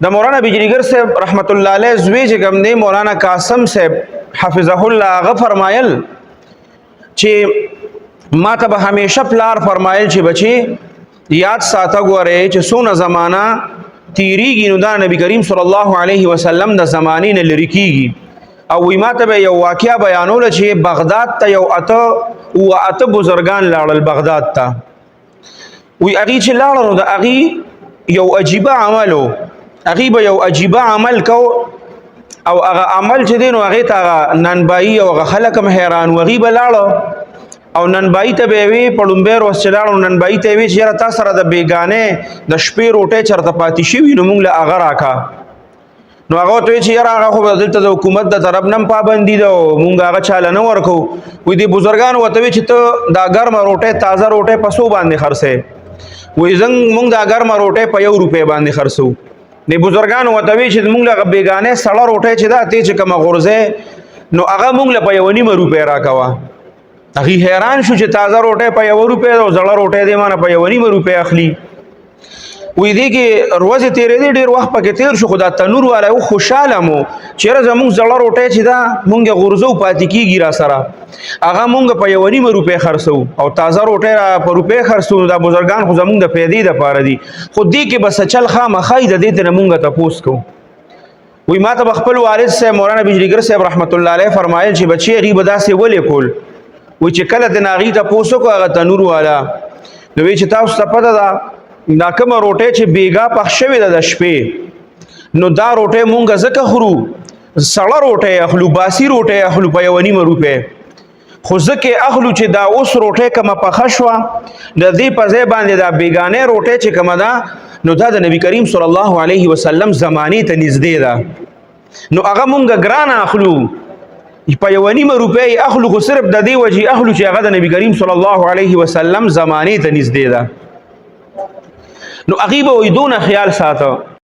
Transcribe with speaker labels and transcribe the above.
Speaker 1: د مولانا بجلیګر صاحب رحمت الله علیه زوی چې کوم دی مولانا قاسم صاحب حفظه الله هغه فرمایل چې ما ته به همیشه پلار فرمایل چې بچي یاد ساته غوړې چې څونه زمانہ تیریږي نو دا نبی کریم صلی الله علیه وسلم د زمانې نه لری کیږي او وی ما ته یو واقعیا بیانول چې بغداد ته یو اته بزرگان لاړل بغداد ته وی اغي چې لاړل نو د اغي یو عجیبه عملو اغي به یو عجیبه عمل کو او هغه عمل چې دین او هغه ته ننبای او هغه خلک هم حیران وغي بلاړو او ننبای ته به وی پړمبه روز چلاړو ننبای ته وی چې تاسو سره د بیگانه د شپې روټه چرته پاتې شي نو موږ له هغه راکا نو هغه ته چې یاره هغه خو دلته د حکومت د طرف نم پابندي ده مونږ هغه چاله نه ورکو وې دي بزرګان وته چې ته دا ګرم روټه تازه روټه پسو باندې خرڅه وې زنګ مونږ دا ګرم روټه په 1 روپے باندې خرڅو نه بزرګان وته چې مونږ له بیگانه سړه روټه چې دا ته چې کوم غورځه نو هغه مونږ له په 1 روپے راکوا هغه حیران شو چې تازه روټه په 1 روپے او زړه روټه دې مانه په 1 روپے اخلي وې دې کې روزه تیرې دې ډېر وخت پکې تیر شو خدا تنور والا او خوشاله مو چیرې زموږ زړه روټه چې دا مونږ غورځو پاتې کیږي را سره هغه مونږ په 1 روپے خرڅو او تازه روټه په روپے خرڅو دا بزرګان خو زموږ د پیدې د پاره دي خو دې کې بس چل خامخای د دې ته مونږ ته پوس کو وې ما ته خپل والد سے مولانا بجلیګر صاحب رحمت الله علیه فرمایل چې بچي غیب داسې ولې کول وې چې کله د ناغي ته پوسو کو هغه تنور والا نو وې چې تاسو ته پته ده دا کوم روټه چې بیګا پخښوي د شپې نو دا روټه مونږ زکه خورو سړه روټه اخلو باسی روټه اخلو په 1 روپے خو زکه اخلو چې دا اوس روټه کما پخښوا د دې په ځای باندې دا بیگانه روټه چې کما دا نو دا د نبی کریم صلی الله علیه وسلم زمانه ته نږدې ده نو هغه مونږ ګران اخلو په 1 روپے اخلو خو صرف د دې وجه اخلو چې هغه د نبی کریم صلی الله علیه وسلم زمانه ته نږدې ده نو عقیبه وې دون خیال ساته